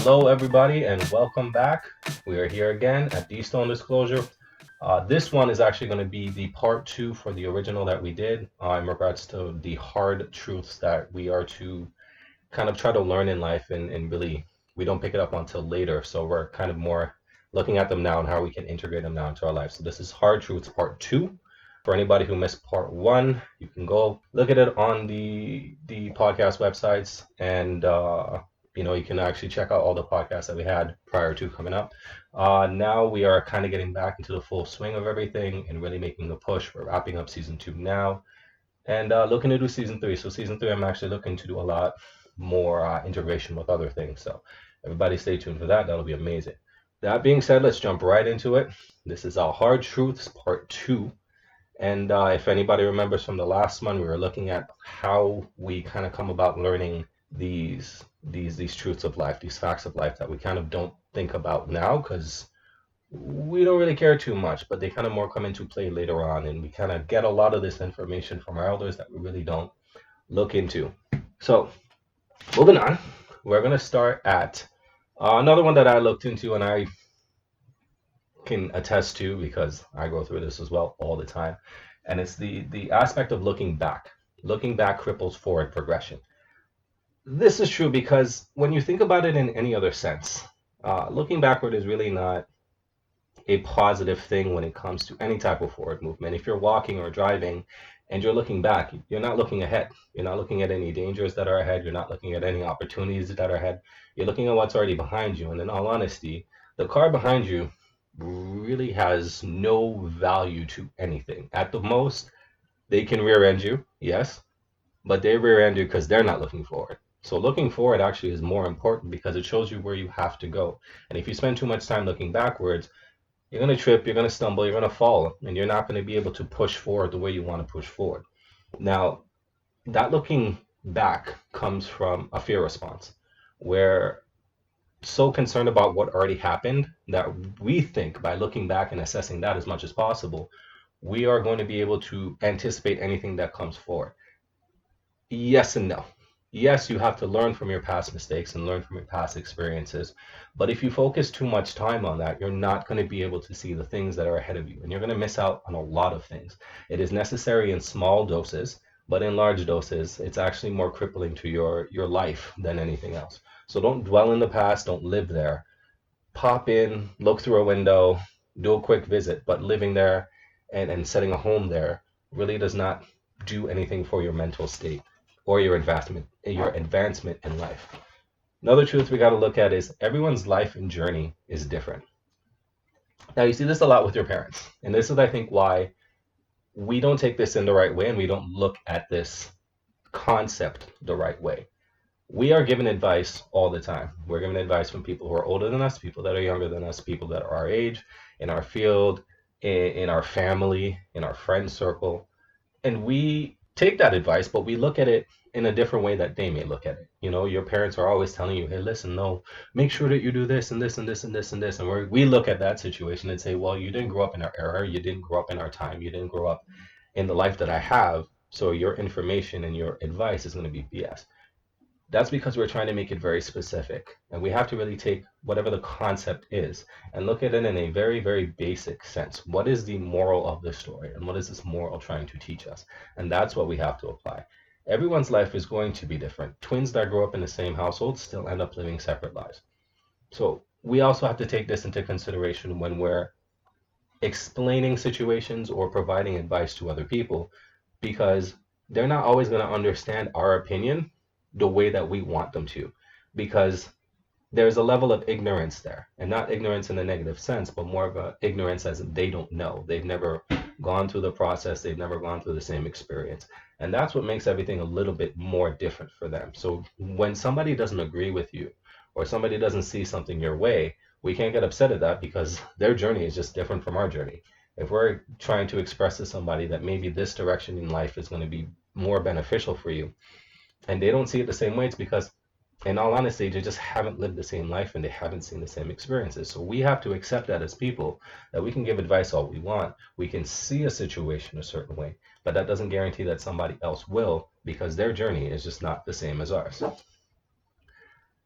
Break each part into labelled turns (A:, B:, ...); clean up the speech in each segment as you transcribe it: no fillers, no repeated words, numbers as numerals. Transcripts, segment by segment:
A: Hello, everybody, and welcome back. We are here again at D Stone Disclosure. This one is actually going to be the part two for the original that we did in regards to the hard truths that we are to kind of try to learn in life, and really we don't pick it up until later. So we're kind of more looking at them now and how we can integrate them now into our life. So this is Hard Truths Part 2. For anybody who missed Part 1, you can go look at it on the podcast websites, and you can actually check out all the podcasts that we had prior to coming up. Now we are kind of getting back into the full swing of everything and really making the push. We're wrapping up season 2 now and looking to do season 3. So season 3, I'm actually looking to do a lot more integration with other things. So everybody stay tuned for that. That'll be amazing. That being said, let's jump right into it. This is our Hard Truths Part 2. And if anybody remembers from the last one, we were looking at how we kind of come about learning these truths of life, these facts of life that we kind of don't think about now because we don't really care too much, but they kind of more come into play later on, and we kind of get a lot of this information from our elders that we really don't look into. So, moving on, we're going to start at another one that I looked into and I can attest to because I go through this as well all the time, and it's the aspect of looking back. Looking back cripples forward progression. This is true because when you think about it in any other sense, looking backward is really not a positive thing when it comes to any type of forward movement. If you're walking or driving and you're looking back, you're not looking ahead. You're not looking at any dangers that are ahead. You're not looking at any opportunities that are ahead. You're looking at what's already behind you. And in all honesty, the car behind you really has no value to anything. At the most, they can rear end you, yes, but they rear end you because they're not looking forward. So looking forward actually is more important because it shows you where you have to go. And if you spend too much time looking backwards, you're going to trip, you're going to stumble, you're going to fall, and you're not going to be able to push forward the way you want to push forward. Now, that looking back comes from a fear response. We're so concerned about what already happened that we think by looking back and assessing that as much as possible, we are going to be able to anticipate anything that comes forward. Yes and no. Yes, you have to learn from your past mistakes and learn from your past experiences. But if you focus too much time on that, you're not going to be able to see the things that are ahead of you, and you're going to miss out on a lot of things. It is necessary in small doses, but in large doses, it's actually more crippling to your life than anything else. So don't dwell in the past, don't live there. Pop in, look through a window, do a quick visit, but living there and setting a home there really does not do anything for your mental state or your advancement in life. Another truth we got to look at is everyone's life and journey is different. Now you see this a lot with your parents, and this is I think why we don't take this in the right way and we don't look at this concept the right way. We are given advice all the time. We're given advice from people who are older than us, people that are younger than us, people that are our age, in our field, in our family, in our friend circle. And we take that advice, but we look at it in a different way that they may look at it. You know, your parents are always telling you, hey, listen, no, make sure that you do this and this and this and this and this. And we look at that situation and say, well, you didn't grow up in our era. You didn't grow up in our time. You didn't grow up in the life that I have. So your information and your advice is going to be BS. That's because we're trying to make it very specific. And we have to really take whatever the concept is and look at it in a very, very basic sense. What is the moral of the story? And what is this moral trying to teach us? And that's what we have to apply. Everyone's life is going to be different. Twins that grow up in the same household still end up living separate lives. So we also have to take this into consideration when we're explaining situations or providing advice to other people because they're not always going to understand our opinion the way that we want them to because there's a level of ignorance there, and not ignorance in a negative sense, but more of a ignorance as they don't know. They've never gone through the process, they've never gone through the same experience. And that's what makes everything a little bit more different for them. So when somebody doesn't agree with you or somebody doesn't see something your way, we can't get upset at that because their journey is just different from our journey. If we're trying to express to somebody that maybe this direction in life is going to be more beneficial for you, and they don't see it the same way, it's because in all honesty, they just haven't lived the same life and they haven't seen the same experiences. So we have to accept that as people, that we can give advice all we want. We can see a situation a certain way, but that doesn't guarantee that somebody else will because their journey is just not the same as ours.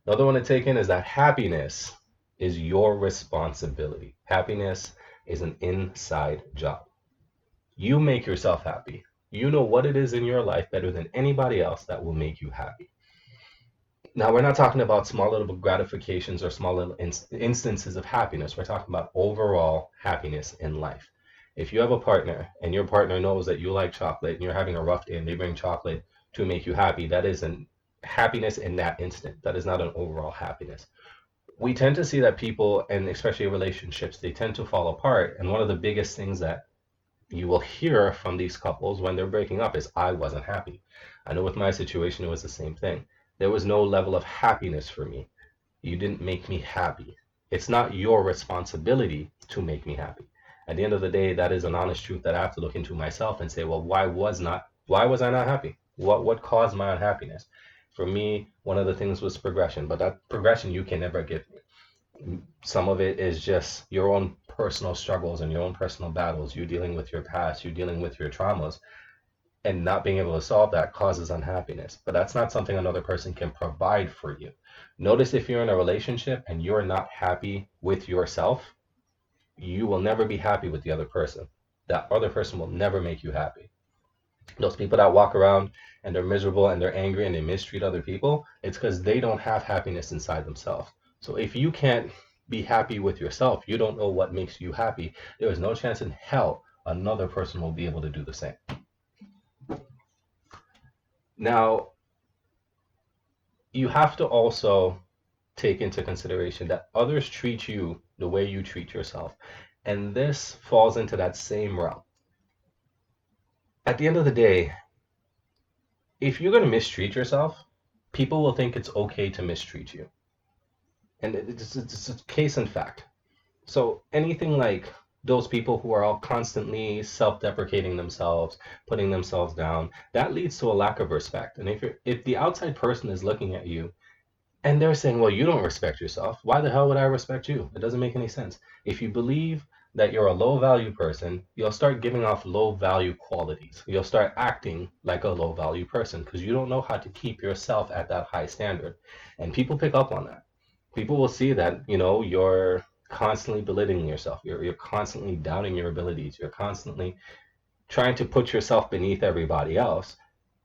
A: Another one to take in is that happiness is your responsibility. Happiness is an inside job. You make yourself happy. You know what it is in your life better than anybody else that will make you happy. Now, we're not talking about small little gratifications or small little instances of happiness. We're talking about overall happiness in life. If you have a partner and your partner knows that you like chocolate and you're having a rough day and they bring chocolate to make you happy, that is an happiness in that instant. That is not an overall happiness. We tend to see that people, and especially relationships, they tend to fall apart. And one of the biggest things that you will hear from these couples when they're breaking up is, I wasn't happy. I know with my situation, it was the same thing. There was no level of happiness for me. You didn't make me happy. It's not your responsibility to make me happy. At the end of the day, that is an honest truth that I have to look into myself and say, well, why was I not happy? What caused my unhappiness? For me, one of the things was progression, but that progression you can never give me. Some of it is just your own personal struggles and your own personal battles. You're dealing with your past, you're dealing with your traumas, and not being able to solve that causes unhappiness. But that's not something another person can provide for you. Notice if you're in a relationship and you're not happy with yourself, you will never be happy with the other person. That other person will never make you happy. Those people that walk around and they're miserable and they're angry and they mistreat other people, it's because they don't have happiness inside themselves. So if you can't be happy with yourself, you don't know what makes you happy, there is no chance in hell another person will be able to do the same. Now, you have to also take into consideration that others treat you the way you treat yourself. And this falls into that same realm. At the end of the day, if you're going to mistreat yourself, people will think it's okay to mistreat you. And it's a case in fact. So anything like those people who are all constantly self-deprecating themselves, putting themselves down, that leads to a lack of respect. And if the outside person is looking at you and they're saying, well, you don't respect yourself, why the hell would I respect you? It doesn't make any sense. If you believe that you're a low value person, you'll start giving off low value qualities. You'll start acting like a low value person because you don't know how to keep yourself at that high standard. And people pick up on that. People will see that, you're constantly belittling yourself. You're constantly doubting your abilities. You're constantly trying to put yourself beneath everybody else,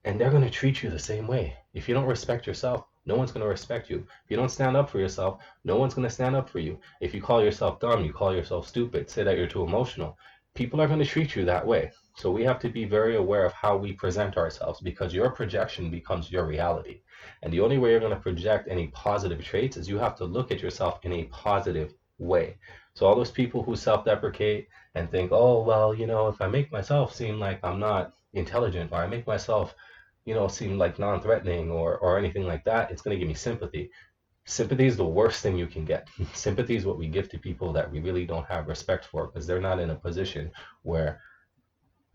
A: and they're going to treat you the same way. If you don't respect yourself, no one's going to respect you. If you don't stand up for yourself, no one's going to stand up for you. If you call yourself dumb, you call yourself stupid, say that you're too emotional, people are going to treat you that way. So we have to be very aware of how we present ourselves because your projection becomes your reality. And the only way you're going to project any positive traits is you have to look at yourself in a positive way. So all those people who self-deprecate and think, oh, well, if I make myself seem like I'm not intelligent, or I make myself, seem like non-threatening or anything like that, it's going to give me sympathy. Sympathy is the worst thing you can get. Sympathy is what we give to people that we really don't have respect for because they're not in a position where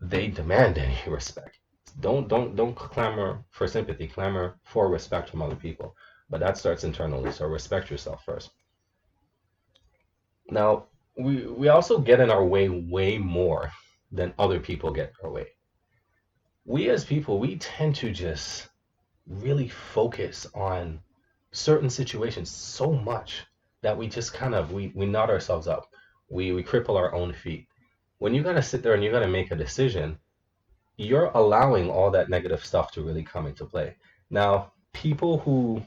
A: they demand any respect. Don't clamor for sympathy, clamor for respect from other people. But that starts internally, so respect yourself first. Now, we also get in our way more than other people get in our way. We as people, we tend to just really focus on certain situations so much that we just kind of we knot ourselves up. We cripple our own feet. When you gotta sit there and you gotta make a decision, you're allowing all that negative stuff to really come into play. Now, people who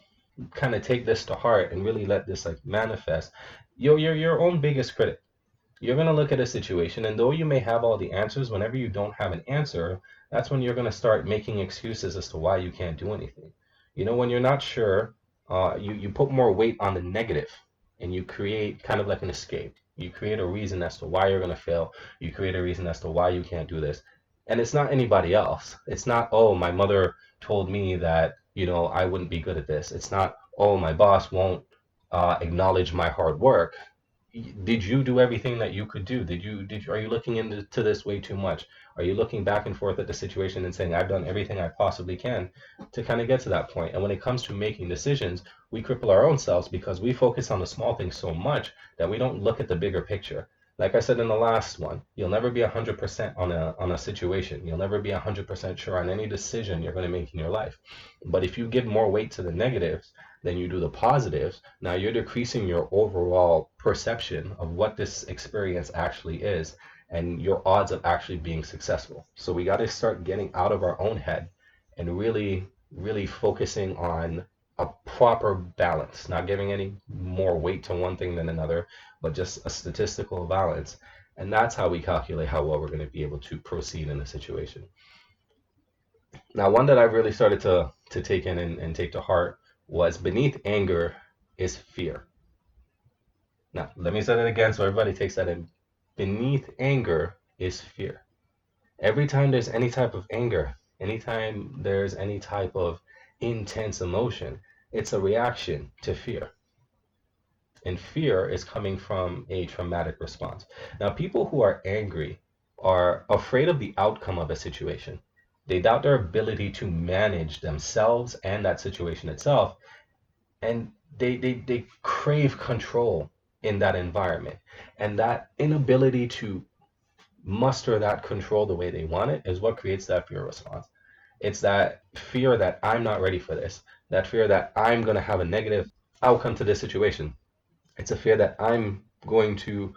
A: kind of take this to heart and really let this like manifest, you're your own biggest critic. You're going to look at a situation, and though you may have all the answers, whenever you don't have an answer, that's when you're going to start making excuses as to why you can't do anything. When you're not sure, you put more weight on the negative, and you create kind of like an escape. You create a reason as to why you're going to fail. You create a reason as to why you can't do this. And it's not anybody else. It's not, oh, my mother told me that, I wouldn't be good at this. It's not, oh, my boss won't acknowledge my hard work. Did you do everything that you could do? Are you looking into this way too much? Are you looking back and forth at the situation and saying, I've done everything I possibly can to kind of get to that point? And when it comes to making decisions, we cripple our own selves because we focus on the small things so much that we don't look at the bigger picture. Like I said in the last one, you'll never be 100% on a situation. You'll never be 100% sure on any decision you're going to make in your life. But if you give more weight to the negatives, then you do the positives. Now you're decreasing your overall perception of what this experience actually is and your odds of actually being successful. So we got to start getting out of our own head and really, really focusing on a proper balance, not giving any more weight to one thing than another, but just a statistical balance. And that's how we calculate how well we're going to be able to proceed in a situation. Now, one that I've really started to take in and take to heart was beneath anger is fear. Now, let me say that again so everybody takes that in. Beneath anger is fear. Every time there's any type of anger, anytime there's any type of intense emotion, it's a reaction to fear. And fear is coming from a traumatic response. Now, people who are angry are afraid of the outcome of a situation. They doubt their ability to manage themselves and that situation itself, and they crave control in that environment. And that inability to muster that control the way they want it is what creates that fear response. It's that fear that I'm not ready for this, that fear that I'm going to have a negative outcome to this situation. It's a fear that I'm going to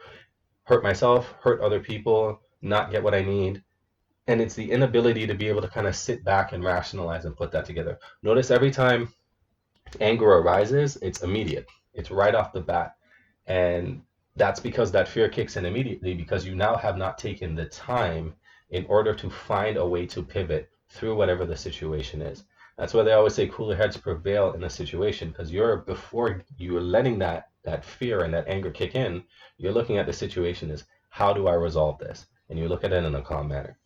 A: hurt myself, hurt other people, not get what I need. And it's the inability to be able to kind of sit back and rationalize and put that together. Notice every time anger arises, it's immediate, it's right off the bat. And that's because that fear kicks in immediately because you now have not taken the time in order to find a way to pivot through whatever the situation is. That's why they always say cooler heads prevail in a situation because you're before you're letting that fear and that anger kick in, you're looking at the situation as how do I resolve this? And you look at it in a calm manner.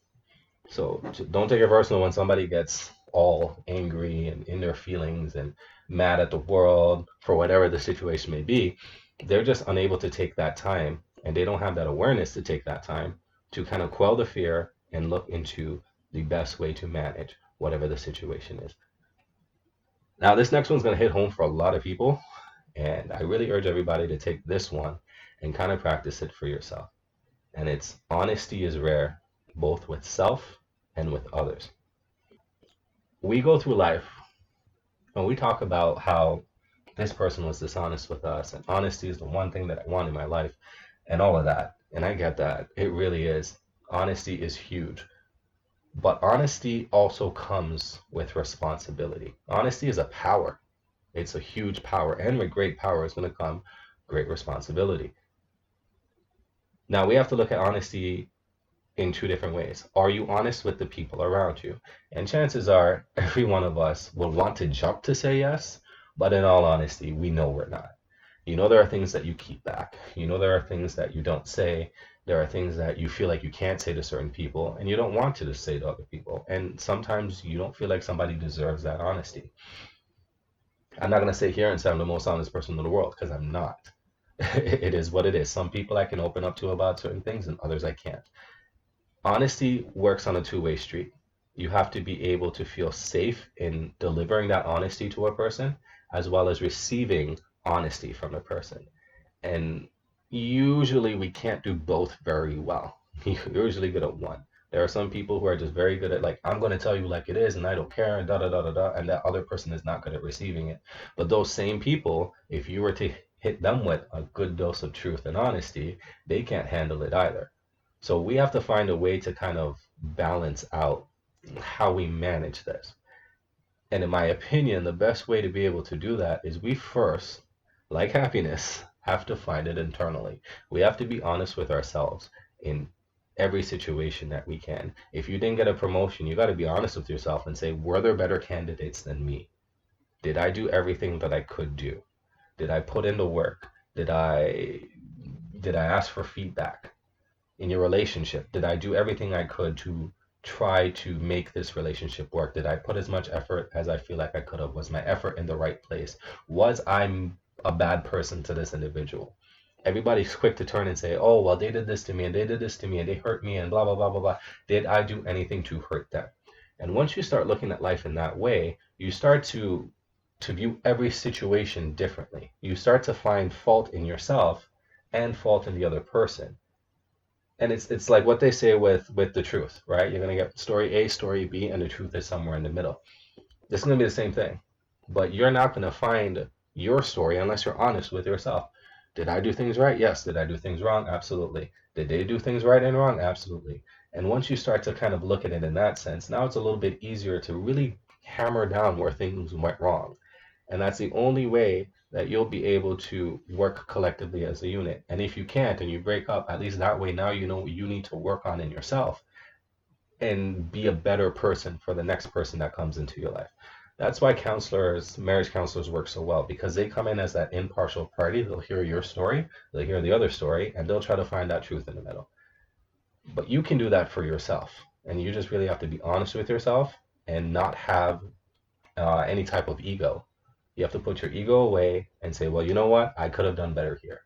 A: So don't take it personal when somebody gets all angry and in their feelings and mad at the world for whatever the situation may be. They're just unable to take that time and they don't have that awareness to take that time to kind of quell the fear and look into the best way to manage whatever the situation is. Now, this next one's going to hit home for a lot of people, and I really urge everybody to take this one and kind of practice it for yourself. And it's honesty is rare, both with self and with others. We go through life and we talk about how this person was dishonest with us, and honesty is the one thing that I want in my life, and all of that. And I get that. It really is. Honesty is huge. But honesty also comes with responsibility. Honesty is a power, it's a huge power. And with great power is going to come great responsibility. Now, we have to look at honesty in two different ways. Are you honest with the people around you? And chances are every one of us will want to jump to say yes, but in all honesty, we know we're not. You know, there are things that you keep back. You know, there are things that you don't say. There are things that you feel like you can't say to certain people and you don't want to say to other people. And sometimes you don't feel like somebody deserves that honesty. I'm not going to sit here and say I'm the most honest person in the world because I'm not. It is what it is. Some people I can open up to about certain things and others I can't. Honesty works on a two-way street. You have to be able to feel safe in delivering that honesty to a person as well as receiving honesty from a person. And usually we can't do both very well. You're usually good at one. There are some people who are just very good at like, I'm going to tell you like it is and I don't care and da da da da da. And that other person is not good at receiving it. But those same people, if you were to hit them with a good dose of truth and honesty, they can't handle it either. So we have to find a way to kind of balance out how we manage this. And in my opinion, the best way to be able to do that is we first, like happiness, have to find it internally. We have to be honest with ourselves in every situation that we can. If you didn't get a promotion, you got to be honest with yourself and say, were there better candidates than me? Did I do everything that I could do? Did I put in the work? Did I ask for feedback? In your relationship? Did I do everything I could to try to make this relationship work? Did I put as much effort as I feel like I could have? Was my effort in the right place? Was I a bad person to this individual? Everybody's quick to turn and say, oh, well, they did this to me and they did this to me and they hurt me and blah, blah, blah, blah, blah. Did I do anything to hurt them? And once you start looking at life in that way, you start to view every situation differently. You start to find fault in yourself and fault in the other person. And it's like what they say with the truth, right? You're gonna get story A, story B, and the truth is somewhere in the middle. This is gonna be the same thing. But you're not going to find your story unless you're honest with yourself. Did I do things right? Yes. Did I do things wrong? Absolutely. Did they do things right and wrong? Absolutely. And once you start to kind of look at it in that sense, now it's a little bit easier to really hammer down where things went wrong. And that's the only way that you'll be able to work collectively as a unit. And if you can't and you break up, at least that way now you know what you need to work on in yourself and be a better person for the next person that comes into your life. That's why counselors, marriage counselors work so well because they come in as that impartial party. They'll hear your story, they'll hear the other story, and they'll try to find that truth in the middle. But you can do that for yourself. And you just really have to be honest with yourself and not have any type of ego. You have to put your ego away and say, well, you know what? I could have done better here.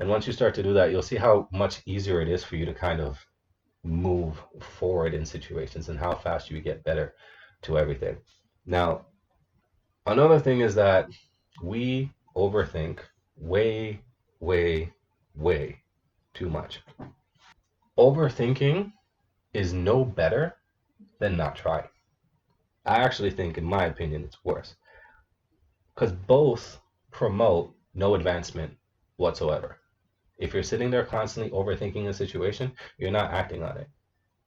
A: And once you start to do that, you'll see how much easier it is for you to kind of move forward in situations and how fast you get better to everything. Now, another thing is that we overthink way, way, way too much. Overthinking is no better than not trying. I actually think, in my opinion, it's worse because both promote no advancement whatsoever. If you're sitting there constantly overthinking a situation, you're not acting on it.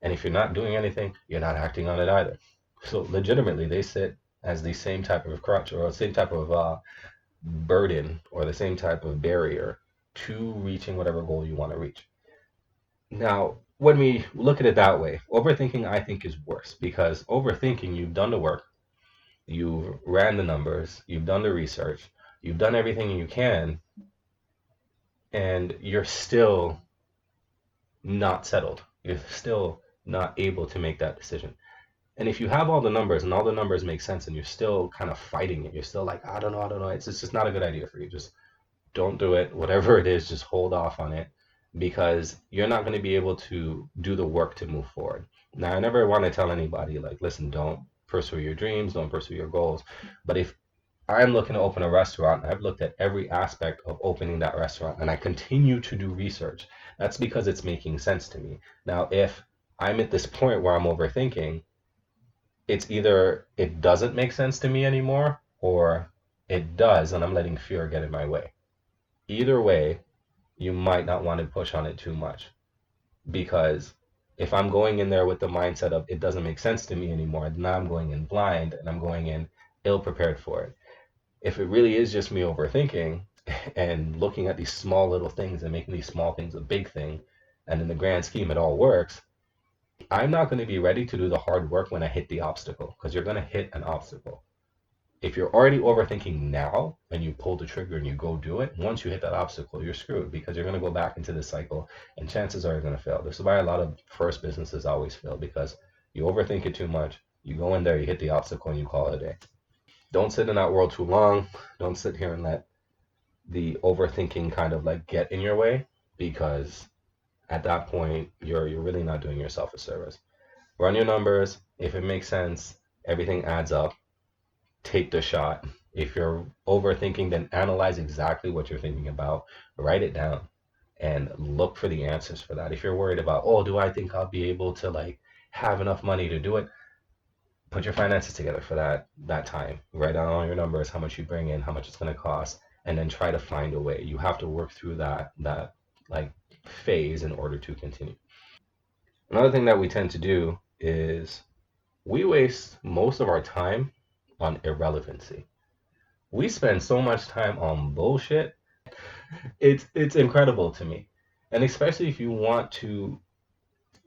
A: And if you're not doing anything, you're not acting on it either. So legitimately, they sit as the same type of crutch or the same type of burden or the same type of barrier to reaching whatever goal you want to reach. Now, when we look at it that way, overthinking I think is worse because overthinking, you've done the work, you've ran the numbers, you've done the research, you've done everything you can, and you're still not settled. You're still not able to make that decision. And if you have all the numbers and all the numbers make sense and you're still kind of fighting it, you're still like, I don't know. It's just not a good idea for you. Just don't do it. Whatever it is, just hold off on it because you're not going to be able to do the work to move forward. Now, I never want to tell anybody, like, listen, don't pursue your dreams, don't pursue your goals. But if I'm looking to open a restaurant, I've looked at every aspect of opening that restaurant and I continue to do research. That's because it's making sense to me. Now, if I'm at this point where I'm overthinking, it's either it doesn't make sense to me anymore or it does and I'm letting fear get in my way. Either way, you might not want to push on it too much because if I'm going in there with the mindset of it doesn't make sense to me anymore, then I'm going in blind and I'm going in ill prepared for it. If it really is just me overthinking and looking at these small little things and making these small things a big thing, and in the grand scheme it all works, I'm not going to be ready to do the hard work when I hit the obstacle because you're going to hit an obstacle. If you're already overthinking now and you pull the trigger and you go do it, once you hit that obstacle, you're screwed because you're going to go back into this cycle and chances are you're going to fail. This is why a lot of first businesses always fail because you overthink it too much. You go in there, you hit the obstacle, and you call it a day. Don't sit in that world too long. Don't sit here and let the overthinking kind of like get in your way because at that point you're really not doing yourself a service. Run your numbers. If it makes sense, everything adds up. Take the shot. If you're overthinking, then analyze exactly what you're thinking about, write it down, and look for the answers for that. If you're worried about, oh, do I think I'll be able to like have enough money to do it? Put your finances together for that time. Write down all your numbers, how much you bring in, how much it's going to cost, and then try to find a way. You have to work through that like phase in order to continue. Another thing that we tend to do is we waste most of our time on irrelevancy. We spend so much time on bullshit. It's incredible to me. And especially if you want to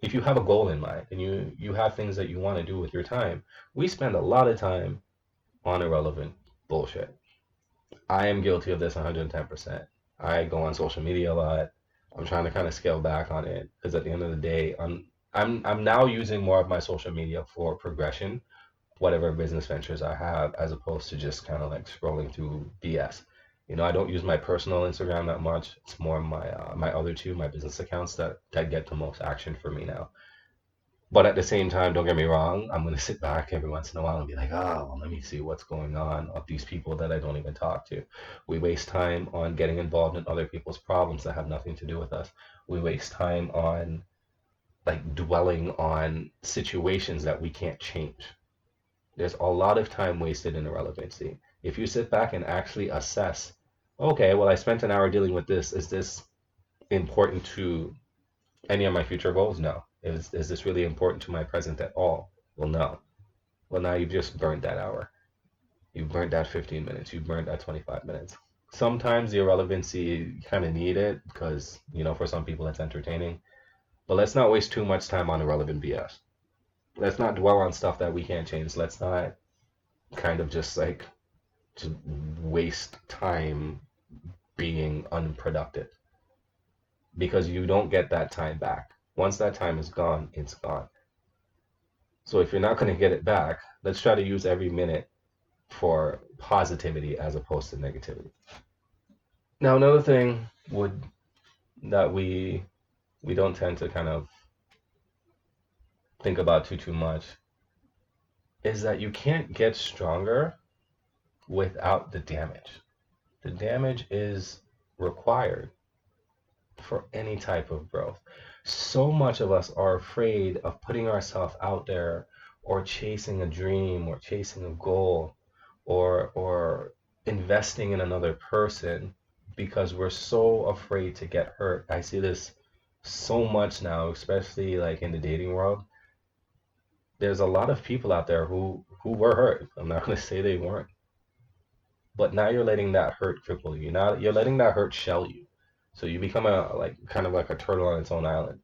A: if you have a goal in mind and you have things that you want to do with your time, we spend a lot of time on irrelevant bullshit. I am guilty of this 110%. I go on social media a lot. I'm trying to kind of scale back on it because at the end of the day, I'm now using more of my social media for progression whatever business ventures I have, as opposed to just kind of like scrolling through BS. You know, I don't use my personal Instagram that much. It's more my other two, my business accounts that get the most action for me now. But at the same time, don't get me wrong, I'm gonna sit back every once in a while and be like, oh, well, let me see what's going on of these people that I don't even talk to. We waste time on getting involved in other people's problems that have nothing to do with us. We waste time on like dwelling on situations that we can't change. There's a lot of time wasted in irrelevancy. If you sit back and actually assess, okay, well, I spent an hour dealing with this. Is this important to any of my future goals? No. Is this really important to my present at all? Well, no. Well, now you've just burned that hour. You've burnt that 15 minutes. You've burnt that 25 minutes. Sometimes the irrelevancy, you kind of need it because, for some people it's entertaining. But let's not waste too much time on irrelevant BS. Let's not dwell on stuff that we can't change. Let's not kind of just like just waste time being unproductive because you don't get that time back. Once that time is gone, it's gone. So if you're not going to get it back, let's try to use every minute for positivity as opposed to negativity. Now, another thing would that we don't tend to kind of think about too much is that you can't get stronger without the damage. The damage is required for any type of growth. So much of us are afraid of putting ourselves out there or chasing a dream or chasing a goal or investing in another person because we're so afraid to get hurt. I see this so much now, especially like in the dating world. There's a lot of people out there who were hurt. I'm not going to say they weren't, but now you're letting that hurt cripple you. Now you're letting that hurt shell you. So you become a like kind of like a turtle on its own island.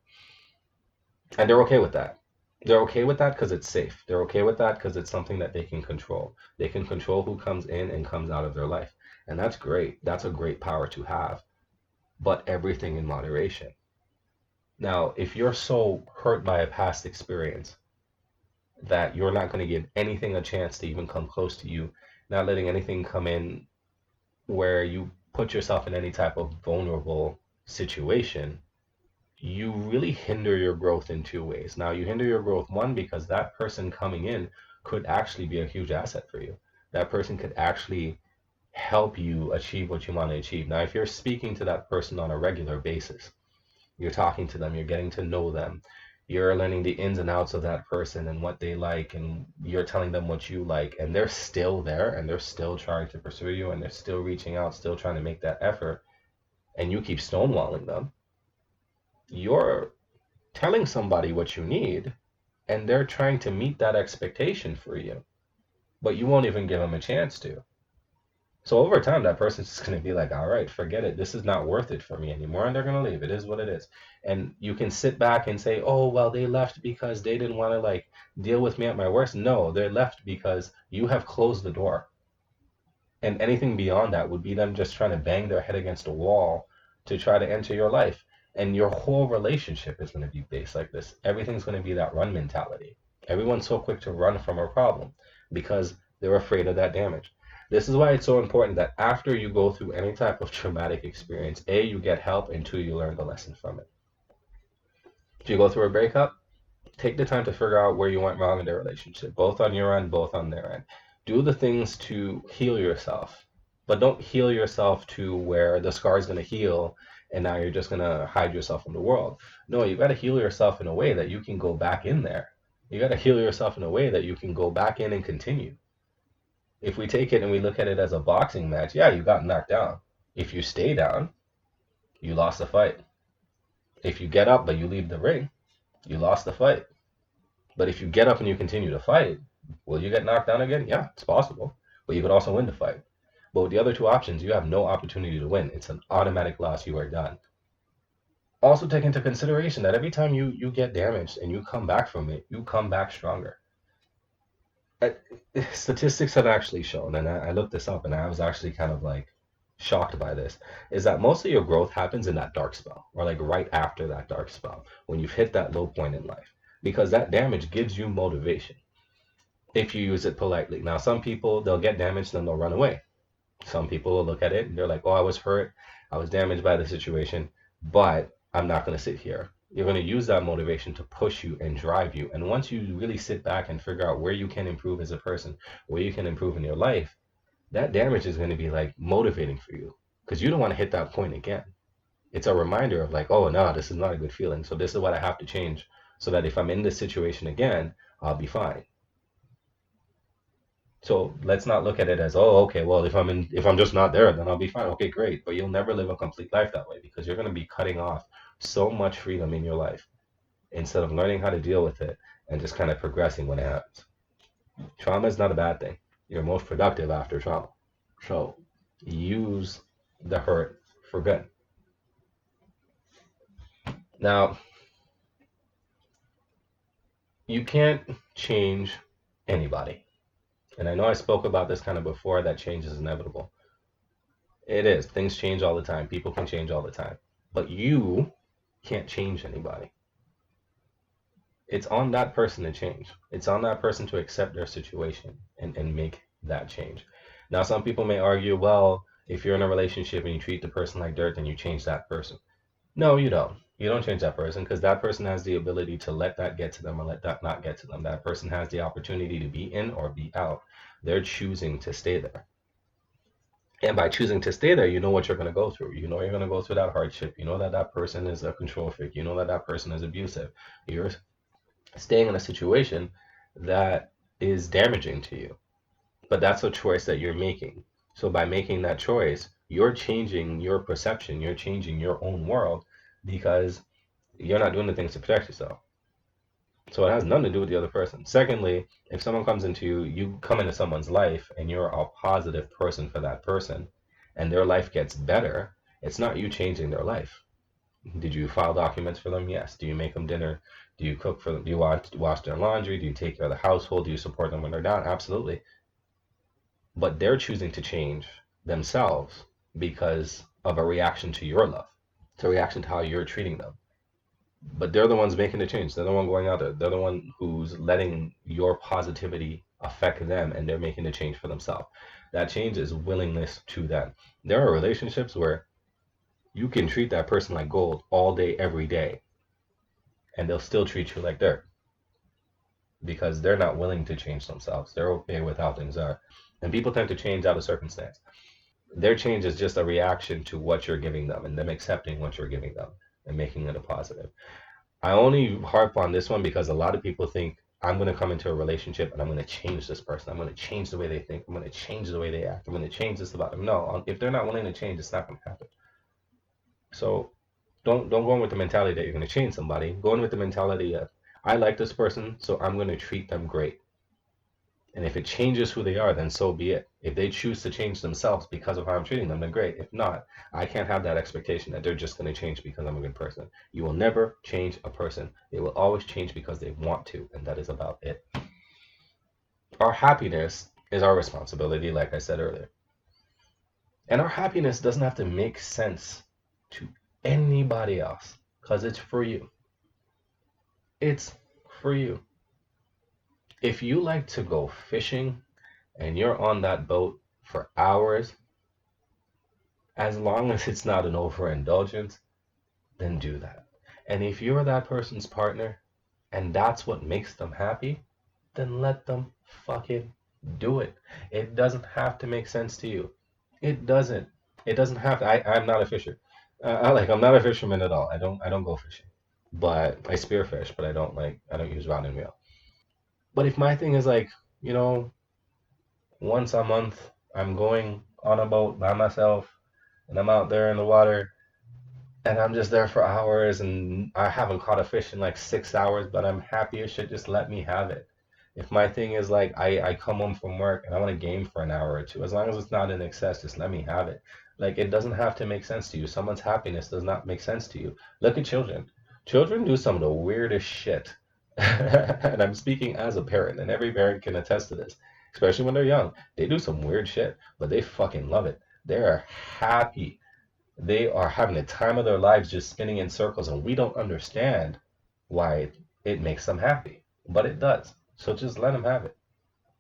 A: And they're okay with that. They're okay with that because it's safe. They're okay with that because it's something that they can control. They can control who comes in and comes out of their life. And that's great. That's a great power to have. But everything in moderation. Now, if you're so hurt by a past experience that you're not going to give anything a chance to even come close to you, not letting anything come in where you put yourself in any type of vulnerable situation, you really hinder your growth in two ways. Now, you hinder your growth, one, because that person coming in could actually be a huge asset for you. That person could actually help you achieve what you want to achieve. Now, if you're speaking to that person on a regular basis, you're talking to them, you're getting to know them, you're learning the ins and outs of that person and what they like, and you're telling them what you like, and they're still there and they're still trying to pursue you and they're still reaching out, still trying to make that effort, and you keep stonewalling them, you're telling somebody what you need and they're trying to meet that expectation for you, but you won't even give them a chance to. So over time, that person's just going to be like, all right, forget it. This is not worth it for me anymore. And they're going to leave. It is what it is. And you can sit back and say, oh, well, they left because they didn't want to like deal with me at my worst. No, they left because you have closed the door. And anything beyond that would be them just trying to bang their head against a wall to try to enter your life. And your whole relationship is going to be based like this. Everything's going to be that run mentality. Everyone's so quick to run from a problem because they're afraid of that damage. This is why it's so important that after you go through any type of traumatic experience, A, you get help, and two, you learn the lesson from it. If you go through a breakup, take the time to figure out where you went wrong in the relationship, both on your end, both on their end. Do the things to heal yourself, but don't heal yourself to where the scar is going to heal and now you're just going to hide yourself from the world. No, you got to heal yourself in a way that you can go back in there. You got to heal yourself in a way that you can go back in and continue. If we take it and we look at it as a boxing match, yeah, you got knocked down. If you stay down, you lost the fight. If you get up but you leave the ring, you lost the fight. But if you get up and you continue to fight, will you get knocked down again? Yeah, it's possible. But you could also win the fight. But with the other two options, you have no opportunity to win. It's an automatic loss. You are done. Also take into consideration that every time you get damaged and you come back from it, you come back stronger. Uh, Statistics have actually shown, and I looked this up and I was actually kind of like shocked by this, is that most of your growth happens in that dark spell or like right after that dark spell when you've hit that low point in life because that damage gives you motivation if you use it politely. Now, some people, they'll get damaged and they'll run away. Some people will look at it and they're like, oh, I was hurt. I was damaged by the situation, but I'm not going to sit here. You're going to use that motivation to push you and drive you. And once you really sit back and figure out where you can improve as a person, where you can improve in your life, that damage is going to be like motivating for you because you don't want to hit that point again. It's a reminder of like, oh, no, this is not a good feeling. So this is what I have to change so that if I'm in this situation again, I'll be fine. So let's not look at it as, oh, okay, well, if I'm just not there, then I'll be fine. Okay, great. But you'll never live a complete life that way because you're going to be cutting off so much freedom in your life instead of learning how to deal with it and just kind of progressing when it happens. Trauma is not a bad thing. You're most productive after trauma. So use the hurt for good. Now, you can't change anybody. And I know I spoke about this kind of before that change is inevitable. It is. Things change all the time. People can change all the time. But you can't change anybody. It's on that person to change. It's on that person to accept their situation and make that change. Now, some people may argue, well, if you're in a relationship and you treat the person like dirt, then you change that person. No, you don't. You don't change that person because that person has the ability to let that get to them or let that not get to them. That person has the opportunity to be in or be out. They're choosing to stay there. And by choosing to stay there, you know what you're going to go through. You know you're going to go through that hardship. You know that that person is a control freak. You know that that person is abusive. You're staying in a situation that is damaging to you. But that's a choice that you're making. So by making that choice, you're changing your perception. You're changing your own world because you're not doing the things to protect yourself. So it has nothing to do with the other person. Secondly, if someone comes into you, you come into someone's life and you're a positive person for that person and their life gets better, it's not you changing their life. Did you file documents for them? Yes. Do you make them dinner? Do you cook for them? Do you wash their laundry? Do you take care of the household? Do you support them when they're down? Absolutely. But they're choosing to change themselves because of a reaction to your love. It's a reaction to how you're treating them. But they're the ones making the change. They're the one going out there. They're the one who's letting your positivity affect them and they're making the change for themselves. That change is willingness to them. There are relationships where you can treat that person like gold all day, every day, and they'll still treat you like dirt because they're not willing to change themselves. They're okay with how things are. And people tend to change out of circumstance. Their change is just a reaction to what you're giving them and them accepting what you're giving them and making it a positive. I only harp on this one because a lot of people think I'm going to come into a relationship and I'm going to change this person. I'm going to change the way they think. I'm going to change the way they act. I'm going to change this about them. No, if they're not willing to change, it's not going to happen. So don't go in with the mentality that you're going to change somebody. Go in with the mentality of I like this person, so I'm going to treat them great. And if it changes who they are, then so be it. If they choose to change themselves because of how I'm treating them, then great. If not, I can't have that expectation that they're just going to change because I'm a good person. You will never change a person. They will always change because they want to, and that is about it. Our happiness is our responsibility, like I said earlier. And our happiness doesn't have to make sense to anybody else because it's for you. It's for you. If you like to go fishing and you're on that boat for hours, as long as it's not an overindulgence, then do that. And if you're that person's partner and that's what makes them happy, then let them fucking do it. It doesn't have to make sense to you. It doesn't. It doesn't have to. I'm not a fisher. I'm not a fisherman at all. I don't go fishing. But I spearfish, but I don't use rod and reel. But if my thing is like, you know, once a month I'm going on a boat by myself and I'm out there in the water and I'm just there for hours and I haven't caught a fish in like 6 hours, but I'm happy as shit. Just let me have it. If my thing is like I come home from work and I want to game for an hour or two, as long as it's not in excess, just let me have it. Like it doesn't have to make sense to you. Someone's happiness does not make sense to you. Look at children. Children do some of the weirdest shit. And I'm speaking as a parent, and every parent can attest to this, especially when they're young. They do some weird shit, but they fucking love it. They are happy. They are having the time of their lives just spinning in circles, and we don't understand why it makes them happy, but it does. So just let them have it.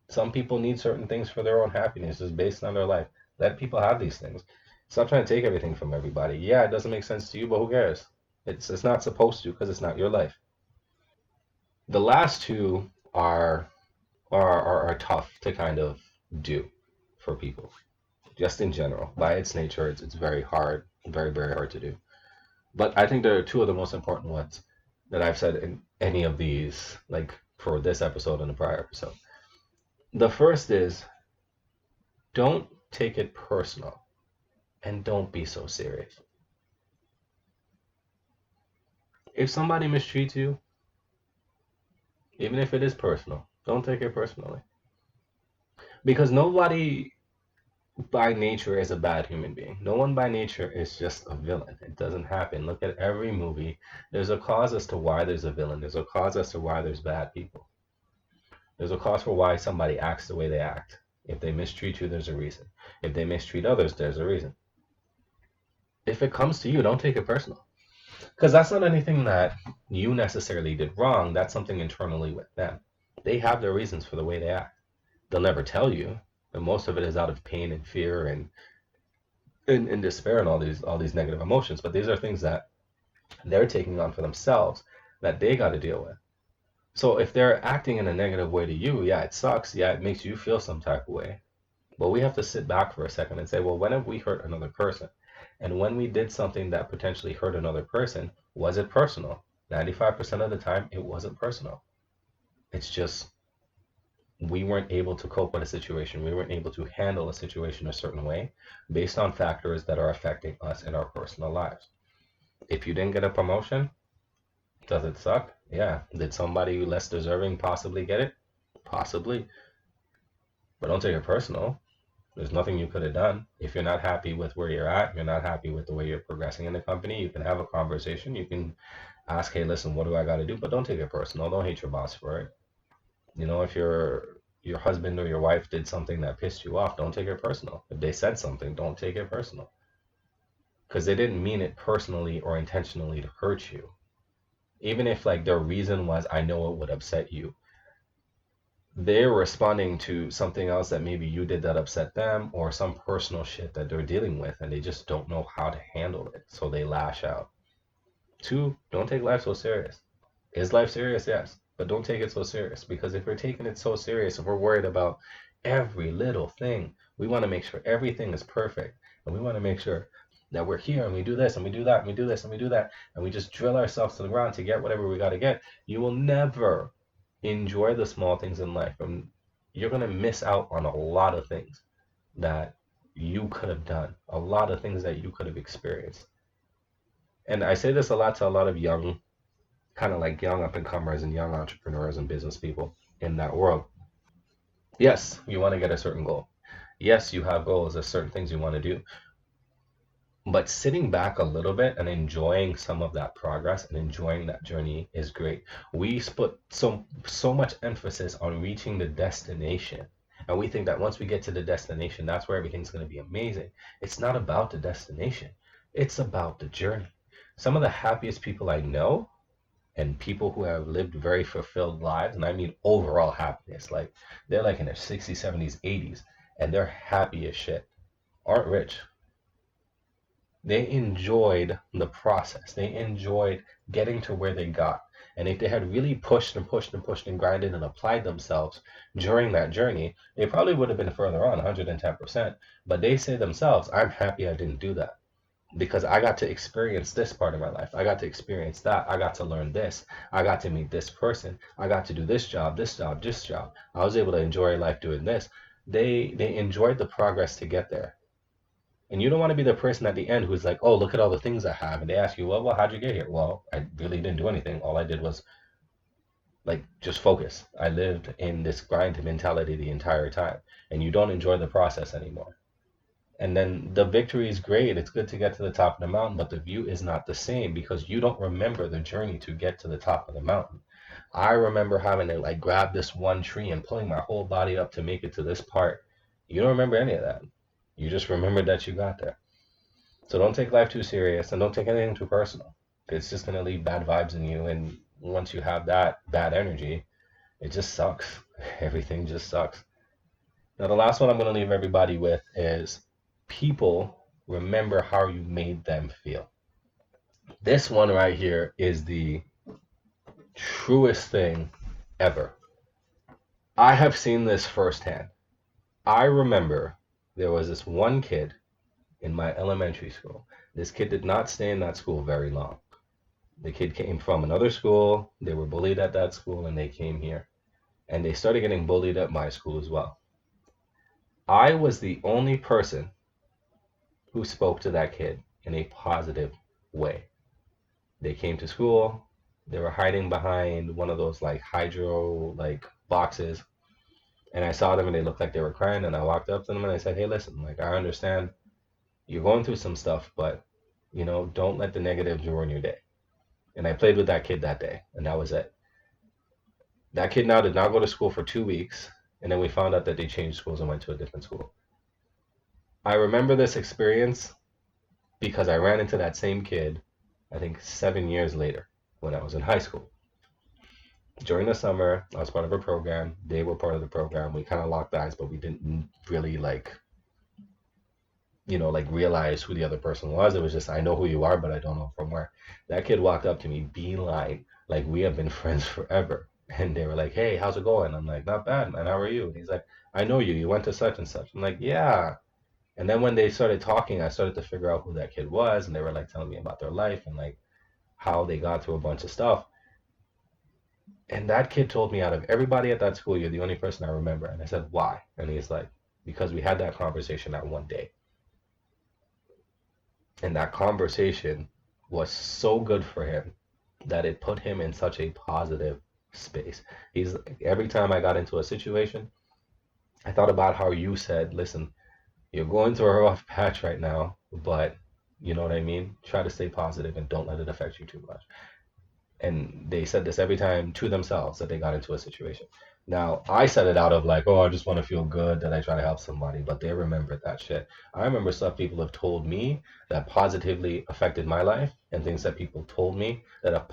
A: Some people need certain things for their own happiness, just based on their life. Let people have these things. Stop trying to take everything from everybody. Yeah, it doesn't make sense to you, but who cares? It's not supposed to because it's not your life. The last two are tough to kind of do for people, just in general. By its nature, it's very hard, very hard to do. But I think there are two of the most important ones that I've said in any of these, like for this episode and the prior episode. The first is Don't take it personal and don't be so serious. If somebody mistreats you, even if it is personal, don't take it personally. Because nobody by nature is a bad human being. No one by nature is just a villain. It doesn't happen. Look at every movie. There's a cause as to why there's a villain. There's a cause as to why there's bad people. There's a cause for why somebody acts the way they act. If they mistreat you, there's a reason. If they mistreat others, there's a reason. If it comes to you, don't take it personal. Because that's not anything that you necessarily did wrong. That's something internally with them. They have their reasons for the way they act. They'll never tell you, but most of it is out of pain and fear and despair and all these negative emotions. But these are things that they're taking on for themselves that they got to deal with. So if they're acting in a negative way to you, yeah, it sucks. Yeah, it makes you feel some type of way. But we have to sit back for a second and say, well, when have we hurt another person? And when we did something that potentially hurt another person, was it personal? 95% of the time, it wasn't personal. It's just we weren't able to cope with a situation. We weren't able to handle a situation a certain way based on factors that are affecting us in our personal lives. If you didn't get a promotion, does it suck? Yeah. Did somebody less deserving possibly get it? Possibly. But don't take it personal. There's nothing you could have done. If you're not happy with where you're at, you're not happy with the way you're progressing in the company, you can have a conversation. You can ask, hey, listen, what do I got to do? But don't take it personal. Don't hate your boss for it. If your husband or your wife did something that pissed you off, don't take it personal. If they said something, don't take it personal. Because they didn't mean it personally or intentionally to hurt you. Even if like their reason was, I know it would upset you, they're responding to something else that maybe you did that upset them or some personal shit that they're dealing with and they just don't know how to handle it. So they lash out. Two, don't take life so serious. Is life serious? Yes. But don't take it so serious because if we're taking it so serious, if we're worried about every little thing, we want to make sure everything is perfect. And we want to make sure that we're here and we do this and we do that and we do this and we do that. And we just drill ourselves to the ground to get whatever we got to get. You will never enjoy the small things in life. And you're going to miss out on a lot of things that you could have done, a lot of things that you could have experienced. And I say this a lot to a lot of young kind of like young up and comers and young entrepreneurs and business people in that world. Yes, you want to get a certain goal. Yes, you have goals. There's certain things you want to do. But sitting back a little bit and enjoying some of that progress and enjoying that journey is great. We put so much emphasis on reaching the destination. And we think that once we get to the destination, that's where everything's going to be amazing. It's not about the destination. It's about the journey. Some of the happiest people I know and people who have lived very fulfilled lives, and I mean overall happiness, like they're like in their 60s, 70s, 80s, and they're happy as shit, aren't rich. They enjoyed the process. They enjoyed getting to where they got. And if they had really pushed and pushed and pushed and grinded and applied themselves during that journey, they probably would have been further on, 110%. But they say themselves, I'm happy I didn't do that because I got to experience this part of my life. I got to experience that. I got to learn this. I got to meet this person. I got to do this job, this job, this job. I was able to enjoy life doing this. They enjoyed the progress to get there. And you don't want to be the person at the end who's like, oh, look at all the things I have. And they ask you, well, how'd you get here? Well, I really didn't do anything. All I did was like just focus. I lived in this grind mentality the entire time. And you don't enjoy the process anymore. And then the victory is great. It's good to get to the top of the mountain, but the view is not the same because you don't remember the journey to get to the top of the mountain. I remember having to like grab this one tree and pulling my whole body up to make it to this part. You don't remember any of that. You just remember that you got there. So don't take life too serious and don't take anything too personal. It's just going to leave bad vibes in you. And once you have that bad energy, it just sucks. Everything just sucks. Now, the last one I'm going to leave everybody with is people remember how you made them feel. This one right here is the truest thing ever. I have seen this firsthand. I remember there was this one kid in my elementary school. This kid did not stay in that school very long. The kid came from another school. They were bullied at that school and they came here. And they started getting bullied at my school as well. I was the only person who spoke to that kid in a positive way. They came to school, they were hiding behind one of those like hydro like boxes, and I saw them and they looked like they were crying, and I walked up to them and I said, "Hey, listen, like I understand you're going through some stuff, but don't let the negatives ruin your day." And I played with that kid that day, and that was it. That kid now did not go to school for 2 weeks, and then we found out that they changed schools and went to a different school. I remember this experience because I ran into that same kid, I think 7 years later when I was in high school. During the summer, I was part of a program. They were part of the program. We kind of locked eyes, but we didn't really like realize who the other person was. It was just, I know who you are, but I don't know from where. That kid walked up to me, beeline, like we have been friends forever. And they were like, "Hey, how's it going?" I'm like, "Not bad, man. How are you?" And he's like, "I know you. You went to such and such." I'm like, "Yeah." And then when they started talking, I started to figure out who that kid was, and they were like telling me about their life and like how they got through a bunch of stuff. And that kid told me, out of everybody at that school, you're the only person I remember. And I said, "Why?" And he's like, "Because we had that conversation that one day. And that conversation was so good for him that it put him in such a positive space." He's every time I got into a situation, I thought about how you said, "Listen, you're going through a rough patch right now, but you know what I mean? Try to stay positive and don't let it affect you too much." And they said this every time to themselves that they got into a situation. Now, I said it out of like, "Oh, I just want to feel good that I try to help somebody," but they remembered that shit. I remember stuff people have told me that positively affected my life, and things that people told me that have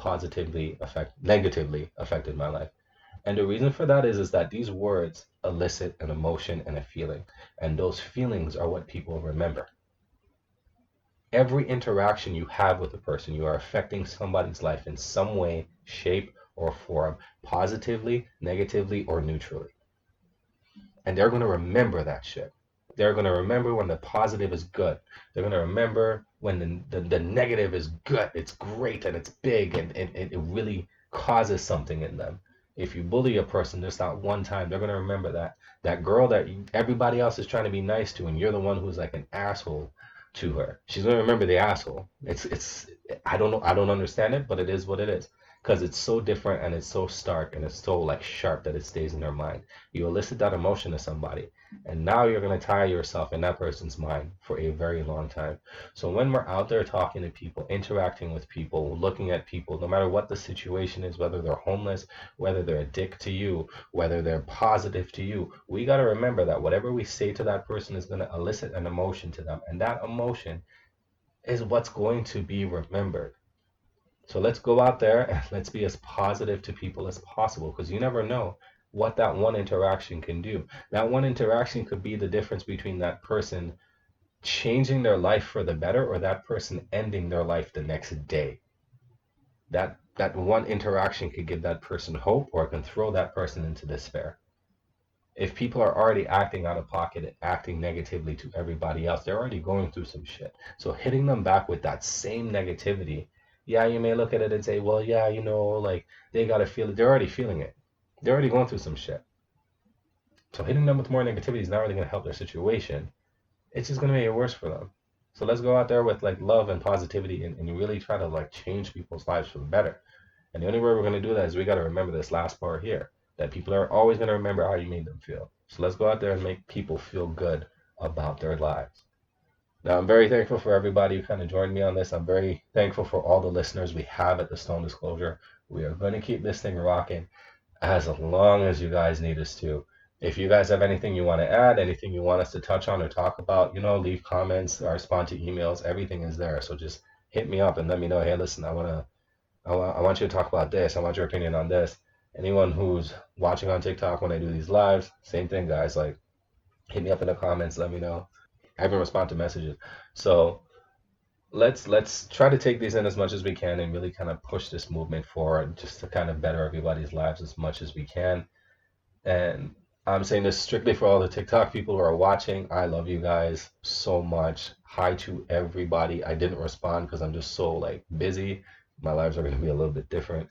A: negatively affected my life. And the reason for that is that these words elicit an emotion and a feeling, and those feelings are what people remember. Every interaction you have with a person, you are affecting somebody's life in some way, shape, or form, positively, negatively, or neutrally. And they're going to remember that shit. They're going to remember when the positive is good. They're going to remember when the negative is good. It's great and it's big and it really causes something in them. If you bully a person just that one time, they're going to remember that girl that everybody else is trying to be nice to, and you're the one who's like an asshole to her. She's going to remember the asshole. It's I don't know, I don't understand it, but it is what it is because it's so different and it's so stark and it's so like sharp that it stays in their mind. You elicit that emotion to somebody, and now you're going to tie yourself in that person's mind for a very long time. So when we're out there talking to people, interacting with people, looking at people, no matter what the situation is, whether they're homeless, whether they're a dick to you, whether they're positive to you, we got to remember that whatever we say to that person is going to elicit an emotion to them, and that emotion is what's going to be remembered. So let's go out there and let's be as positive to people as possible, because you never know what that one interaction can do. That one interaction could be the difference between that person changing their life for the better or that person ending their life the next day. That one interaction could give that person hope or it can throw that person into despair. If people are already acting out of pocket and acting negatively to everybody else, they're already going through some shit. So hitting them back with that same negativity, yeah, you may look at it and say, "Well, yeah, like they gotta feel it." They're already feeling it. They're already going through some shit. So hitting them with more negativity is not really gonna help their situation. It's just gonna make it worse for them. So let's go out there with like love and positivity and really try to like change people's lives for the better. And the only way we're going to do that is we got to remember this last part here, that people are always going to remember how you made them feel. So let's go out there and make people feel good about their lives. Now, I'm very thankful for everybody who kind of joined me on this. I'm very thankful for all the listeners we have at the Stone Disclosure. We are going to keep this thing rocking as long as you guys need us to. If you guys have anything you want to add, anything you want us to touch on or talk about, leave comments or respond to emails. Everything is there. So just hit me up and let me know, "Hey, listen, I want you to talk about this. I want your opinion on this." Anyone who's watching on TikTok when I do these lives, same thing, guys. Like, hit me up in the comments. Let me know. I even respond to messages. So let's try to take these in as much as we can and really kind of push this movement forward, just to kind of better everybody's lives as much as we can. And I'm saying this strictly for all the TikTok people who are watching. I love you guys so much. Hi to everybody. I didn't respond because I'm just so like busy. My lives are going to be a little bit different.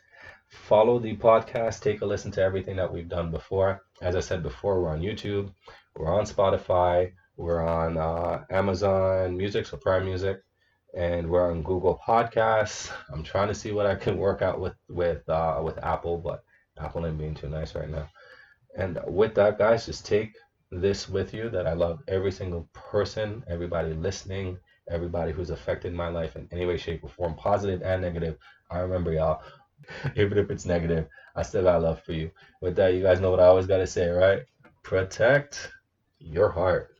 A: Follow the podcast. Take a listen to everything that we've done before. As I said before, we're on YouTube. We're on Spotify. We're on Amazon Music, so Prime Music, and we're on Google Podcasts. I'm trying to see what I can work out with Apple, but Apple ain't being too nice right now. And with that, guys, just take this with you that I love every single person, everybody listening, everybody who's affected my life in any way, shape, or form, positive and negative. I remember y'all, even if it's negative, I still got love for you. With that, you guys know what I always got to say, right? Protect your heart.